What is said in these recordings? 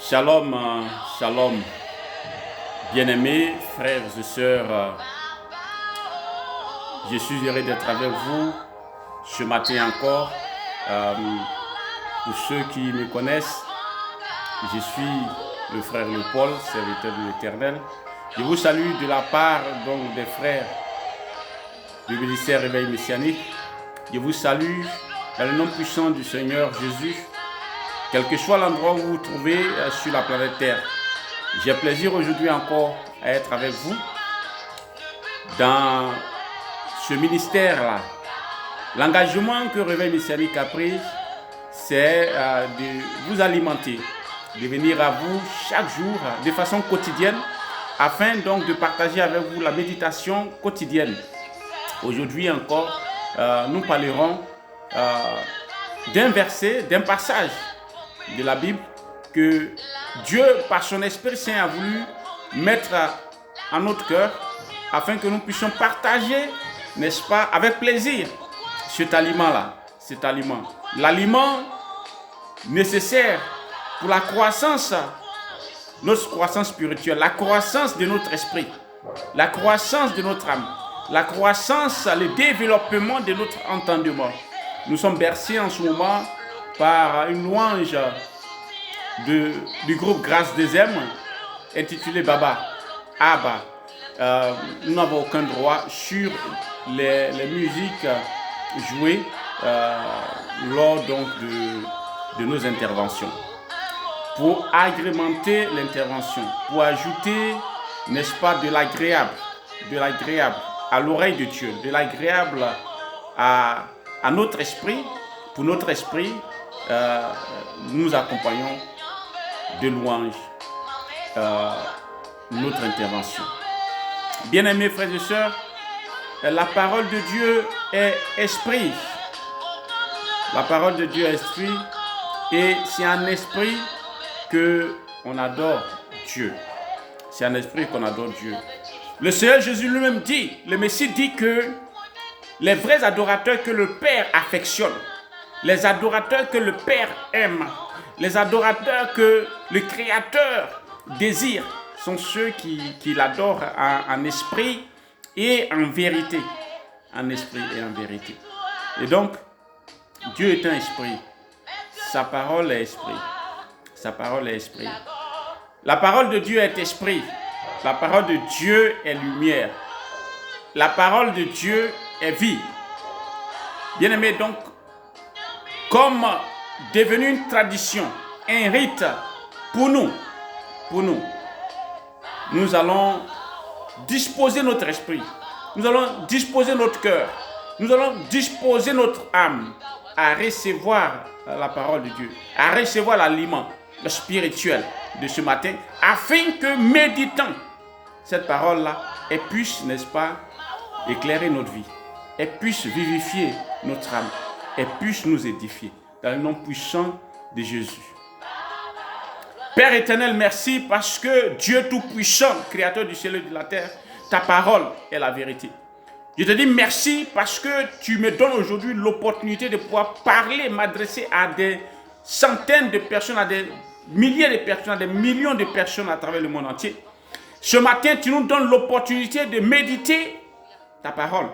Shalom, shalom, bien-aimés, frères et sœurs, je suis heureux d'être avec vous ce matin encore. Pour ceux qui me connaissent, je suis le frère Paul, serviteur de l'Éternel. Je vous salue de la part donc des frères du ministère Réveil Messianique. Je vous salue dans le nom puissant du Seigneur Jésus. Quel que soit l'endroit où vous vous trouvez sur la planète Terre, j'ai plaisir aujourd'hui encore à être avec vous dans ce ministère-là. L'engagement que Réveil Messianique a pris, c'est de vous alimenter, de venir à vous chaque jour de façon quotidienne, afin donc de partager avec vous la méditation quotidienne. Aujourd'hui encore, nous parlerons d'un verset, d'un passage de la Bible que Dieu, par son Esprit Saint, a voulu mettre en notre cœur afin que nous puissions partager, n'est-ce pas, avec plaisir cet aliment-là, l'aliment nécessaire pour la croissance, notre croissance spirituelle, la croissance de notre esprit, la croissance de notre âme, la croissance, le développement de notre entendement. Nous sommes bercés en ce moment par une louange du groupe Grâce des Aimes intitulée Baba, Abba. Nous n'avons aucun droit sur les musiques jouées lors donc de nos interventions. Pour agrémenter l'intervention, pour ajouter, n'est-ce pas, de l'agréable à l'oreille de Dieu, de l'agréable à notre esprit. Pour notre esprit, nous accompagnons de louanges notre intervention. Bien-aimés frères et sœurs, la parole de Dieu est esprit. La parole de Dieu est esprit, et c'est en esprit qu'on adore Dieu. C'est en esprit qu'on adore Dieu. Le Seigneur Jésus lui-même dit, le Messie dit que les vrais adorateurs que le Père affectionne, les adorateurs que le Père aime, les adorateurs que le Créateur désire, sont ceux qui l'adorent en esprit et en vérité. En esprit et en vérité. Et donc, Dieu est un esprit. Sa parole est esprit. Sa parole est esprit. La parole de Dieu est esprit. La parole de Dieu est lumière. La parole de Dieu est vie. Bien-aimés, donc, comme devenu une tradition, un rite pour nous, nous allons disposer notre esprit, nous allons disposer notre cœur, nous allons disposer notre âme à recevoir la parole de Dieu, à recevoir l'aliment spirituel de ce matin, afin que, méditant cette parole-là, elle puisse, n'est-ce pas, éclairer notre vie, elle puisse vivifier notre âme, elle puisse nous édifier dans le nom puissant de Jésus. Père éternel, merci parce que Dieu Tout-Puissant, Créateur du ciel et de la terre, ta parole est la vérité. Je te dis merci parce que tu me donnes aujourd'hui l'opportunité de pouvoir parler, m'adresser à des centaines de personnes, à des milliers de personnes, à des millions de personnes à travers le monde entier. Ce matin, tu nous donnes l'opportunité de méditer ta parole.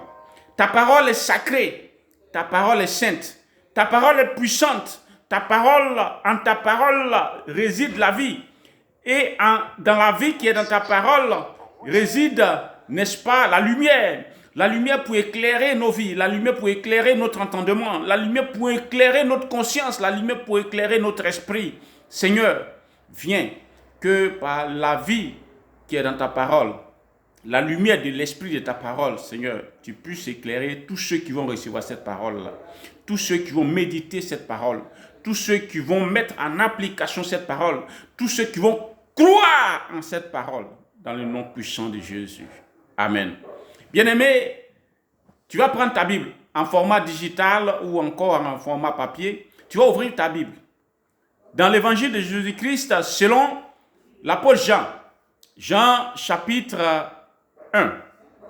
Ta parole est sacrée, ta parole est sainte, ta parole est puissante. En ta parole réside la vie. Et dans la vie qui est dans ta parole réside, n'est-ce pas, la lumière. La lumière pour éclairer nos vies, la lumière pour éclairer notre entendement, la lumière pour éclairer notre conscience, la lumière pour éclairer notre esprit. Seigneur, viens que par la vie qui est dans ta parole, la lumière de l'esprit de ta parole, Seigneur, tu puisses éclairer tous ceux qui vont recevoir cette parole-là, tous ceux qui vont méditer cette parole, tous ceux qui vont mettre en application cette parole, tous ceux qui vont croire en cette parole, dans le nom puissant de Jésus. Amen. Bien-aimé, tu vas prendre ta Bible en format digital ou encore en format papier. Tu vas ouvrir ta Bible dans l'évangile de Jésus-Christ selon l'apôtre Jean. Jean chapitre 1.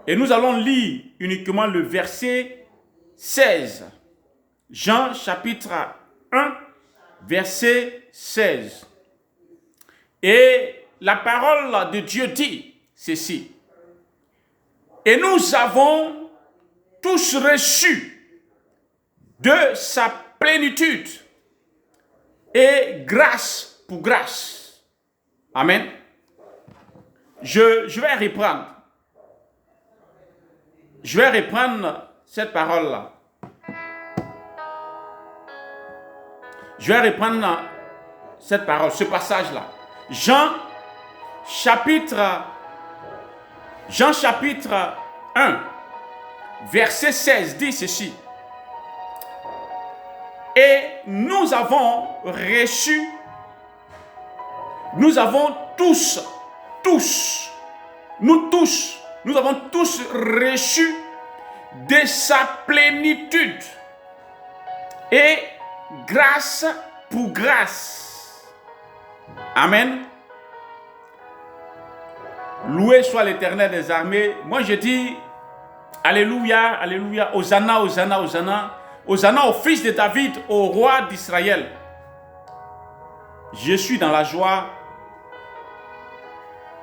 Et nous allons lire uniquement le verset 16. Jean chapitre 1, verset 16. Et la parole de Dieu dit ceci. Et nous avons tous reçu de sa plénitude et grâce pour grâce. Amen. Je vais reprendre. Je vais reprendre cette parole-là. Je vais reprendre cette parole, ce passage-là. Jean chapitre 1, verset 16 dit ceci. Et nous avons reçu, nous avons tous, nous avons tous reçu de sa plénitude et grâce pour grâce. Amen. Loué soit l'Éternel des armées. Moi je dis alléluia, alléluia, Hosanna, Hosanna, Hosanna. Hosanna au fils de David, au roi d'Israël. Je suis dans la joie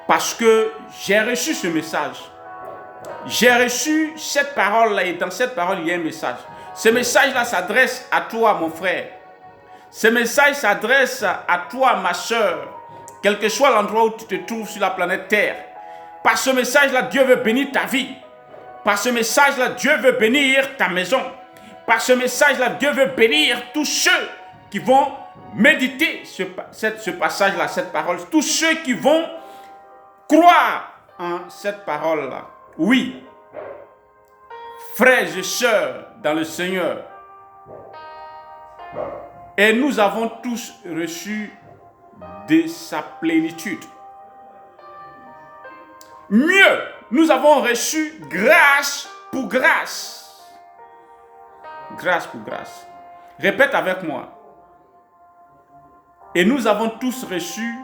parce que j'ai reçu ce message. J'ai reçu cette parole-là et dans cette parole, il y a un message. Ce message-là s'adresse à toi, mon frère. Ce message s'adresse à toi, ma soeur, quel que soit l'endroit où tu te trouves sur la planète Terre. Par ce message-là, Dieu veut bénir ta vie. Par ce message-là, Dieu veut bénir ta maison. Par ce message-là, Dieu veut bénir tous ceux qui vont méditer ce passage-là, cette parole. Tous ceux qui vont croire en cette parole-là. Oui, frères et sœurs dans le Seigneur. Et nous avons tous reçu de sa plénitude. Mieux, nous avons reçu grâce pour grâce. Grâce pour grâce. Répète avec moi. Et nous avons tous reçu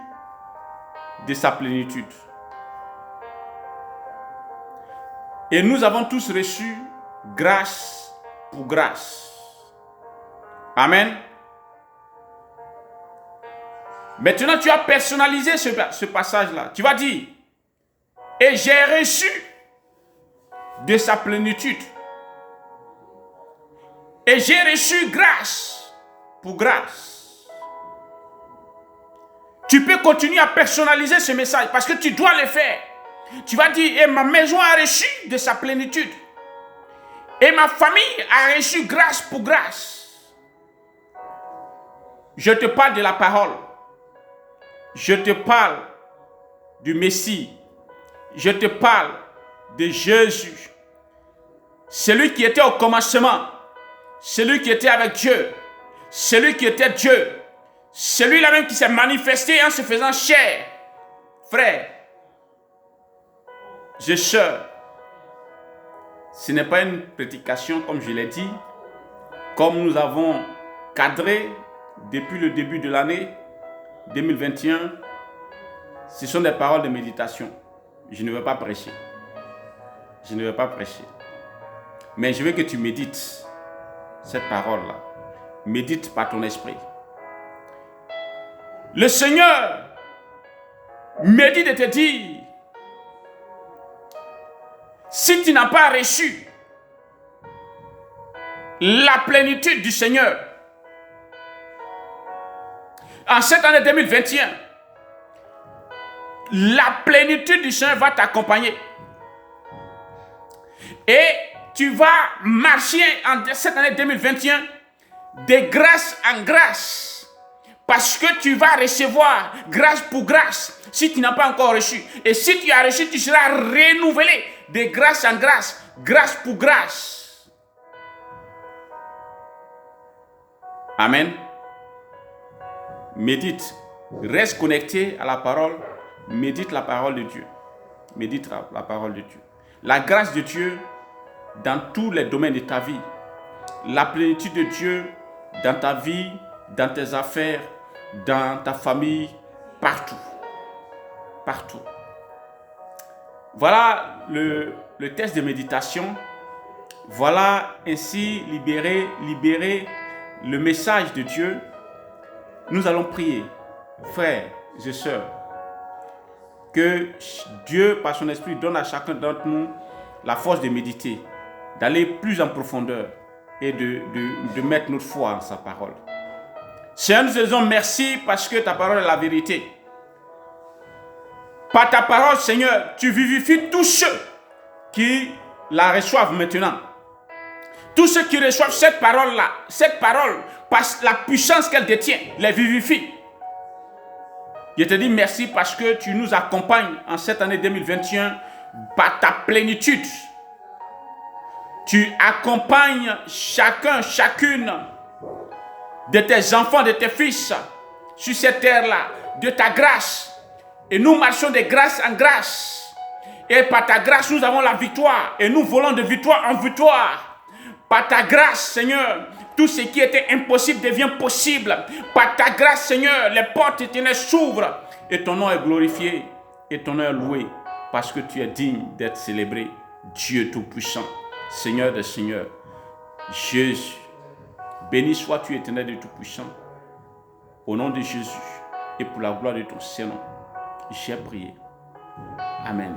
de sa plénitude. Et nous avons tous reçu grâce pour grâce. Amen. Maintenant, tu as personnalisé ce passage-là. Tu vas dire, et j'ai reçu de sa plénitude. Et j'ai reçu grâce pour grâce. Tu peux continuer à personnaliser ce message parce que tu dois le faire. Tu vas dire, et ma maison a reçu de sa plénitude. Et ma famille a reçu grâce pour grâce. Je te parle de la parole. Je te parle du Messie. Je te parle de Jésus. Celui qui était au commencement. Celui qui était avec Dieu. Celui qui était Dieu. Celui-là même qui s'est manifesté en se faisant chair. Frère, je sœur, ce n'est pas une prédication comme je l'ai dit, comme nous avons cadré depuis le début de l'année 2021. Ce sont des paroles de méditation. Je ne veux pas prêcher. Je ne veux pas prêcher. Mais je veux que tu médites cette parole-là. Médite par ton esprit. Le Seigneur me dit de te dire, si tu n'as pas reçu la plénitude du Seigneur en cette année 2021, la plénitude du Seigneur va t'accompagner. Et tu vas marcher en cette année 2021 de grâce en grâce. Parce que tu vas recevoir grâce pour grâce si tu n'as pas encore reçu. Et si tu as reçu, tu seras renouvelé de grâce en grâce, grâce pour grâce. Amen. Médite. Reste connecté à la parole. Médite la parole de Dieu. Médite la parole de Dieu. La grâce de Dieu dans tous les domaines de ta vie. La plénitude de Dieu dans ta vie, dans tes affaires, dans ta famille, partout. Partout. Voilà le test de méditation. Voilà ainsi libérer le message de Dieu. Nous allons prier, frères et sœurs. Que Dieu, par son esprit, donne à chacun d'entre nous la force de méditer, d'aller plus en profondeur et de mettre notre foi en sa parole. Seigneur, nous te disons merci parce que ta parole est la vérité. Par ta parole, Seigneur, tu vivifies tous ceux qui la reçoivent maintenant. Tous ceux qui reçoivent cette parole-là, cette parole, par la puissance qu'elle détient, les vivifie. Je te dis merci parce que tu nous accompagnes en cette année 2021 par ta plénitude. Tu accompagnes chacun, chacune de tes enfants, de tes fils sur cette terre-là, de ta grâce. Et nous marchons de grâce en grâce. Et par ta grâce, nous avons la victoire. Et nous volons de victoire en victoire. Par ta grâce, Seigneur, tout ce qui était impossible devient possible. Par ta grâce, Seigneur, les portes éternelles s'ouvrent. Et ton nom est glorifié. Et ton nom est loué. Parce que tu es digne d'être célébré. Dieu Tout-Puissant, Seigneur des Seigneurs, Jésus. Béni sois-tu, éternel de Tout-Puissant. Au nom de Jésus et pour la gloire de ton Saint-Nom, j'ai prié. Amen.